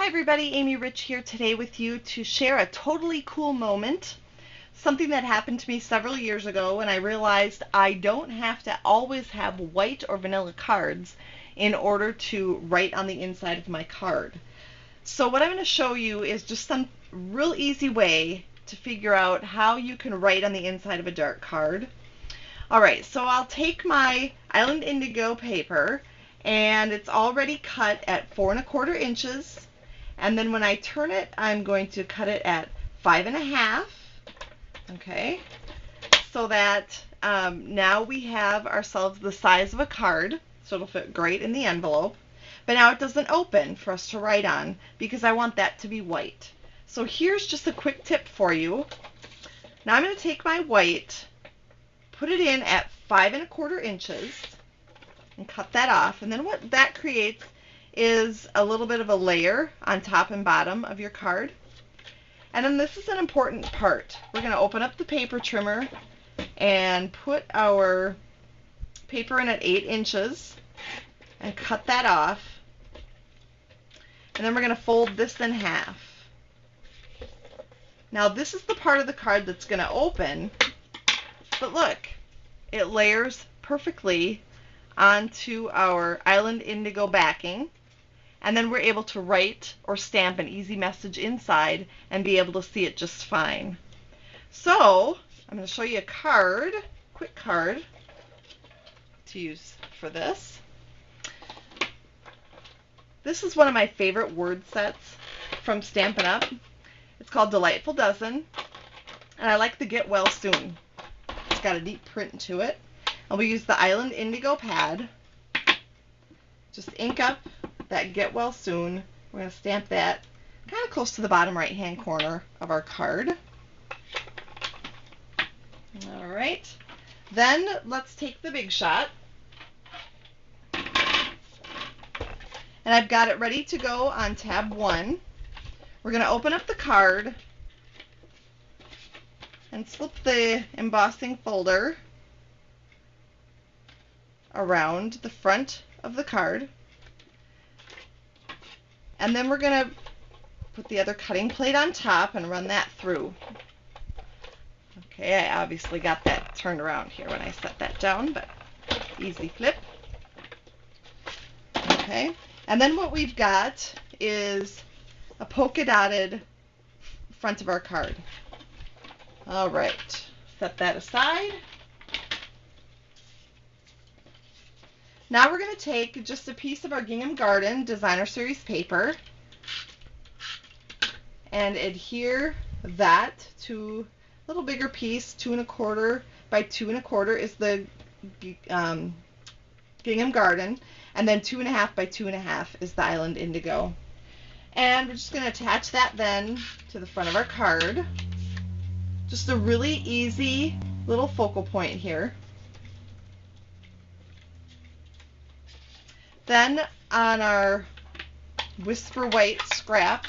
everybody, Amy Rich here today with you to share a totally cool moment, something that happened to me several years ago when I realized I don't have to always have white or vanilla cards in order to write on the inside of my card. So what I'm going to show you is just some real easy way to figure out how you can write on the inside of a dark card. Alright, so I'll take my Island Indigo paper, and it's already cut at 4 1/4 inches. And then when I turn it, I'm going to cut it at 5 1/2. Okay, so that now we have ourselves the size of a card, so it'll fit great in the envelope. But now it doesn't open for us to write on because I want that to be white. So here's just a quick tip for you. Now I'm going to take my white, put it in at 5 1/4 inches, and cut that off. And then what that creates is a little bit of a layer on top and bottom of your card. And then this is an important part. We're going to open up the paper trimmer and put our paper in at 8 inches and cut that off. And then we're going to fold this in half. Now this is the part of the card that's going to open, but look, it layers perfectly onto our Island Indigo backing. And then we're able to write or stamp an easy message inside and be able to see it just fine. So I'm going to show you a card, quick card to use for this. This is one of my favorite word sets from Stampin' Up. It's called Delightful Dozen, and I like the Get Well Soon. It's got a deep print to it. And we use the Island Indigo pad. Just ink up that Get Well Soon. We're going to stamp that kind of close to the bottom right hand corner of our card. Alright, then let's take the Big Shot. And I've got it ready to go on tab 1. We're going to open up the card and slip the embossing folder around the front of the card. And then we're going to put the other cutting plate on top and run that through. Okay, I obviously got that turned around here when I set that down, but easy flip. Okay, and then what we've got is a polka dotted front of our card. All right, set that aside. Now we're going to take just a piece of our Gingham Garden Designer Series paper and adhere that to a little bigger piece. 2 1/4 by 2 1/4 is the Gingham Garden, and then 2 1/2 by 2 1/2 is the Island Indigo. And we're just going to attach that then to the front of our card. Just a really easy little focal point here. Then on our Whisper White scrap,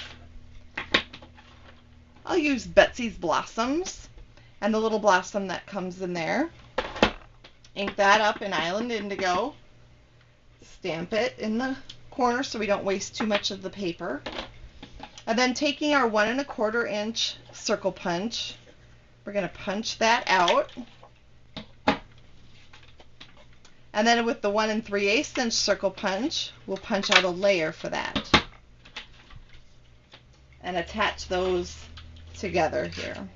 I'll use Betsy's Blossoms and the little blossom that comes in there. Ink that up in Island Indigo. Stamp it in the corner so we don't waste too much of the paper. And then taking our 1 1/4 inch circle punch, we're going to punch that out. And then with the 1 3/8 inch circle punch, we'll punch out a layer for that and attach those together here.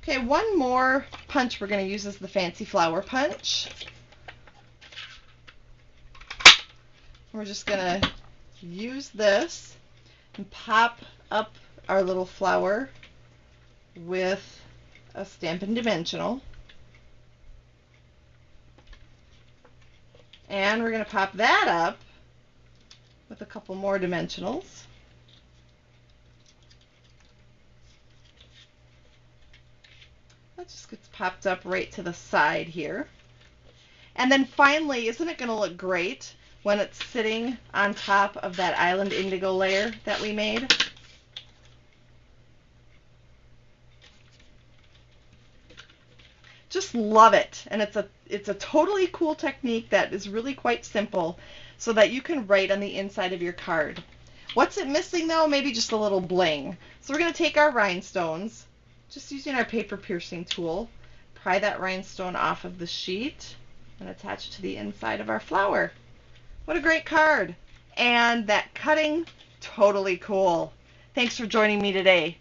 Okay, one more punch we're going to use is the Fancy Flower punch. We're just going to use this and pop up our little flower with a Stampin' Dimensional. And we're going to pop that up with a couple more dimensionals. That just gets popped up right to the side here. And then finally, isn't it going to look great when it's sitting on top of that Island Indigo layer that we made? Just love it. And it's a totally cool technique that is really quite simple so that you can write on the inside of your card. What's it missing though? Maybe just a little bling. So we're going to take our rhinestones, just using our paper piercing tool, pry that rhinestone off of the sheet and attach it to the inside of our flower. What a great card. And that cutting, totally cool. Thanks for joining me today.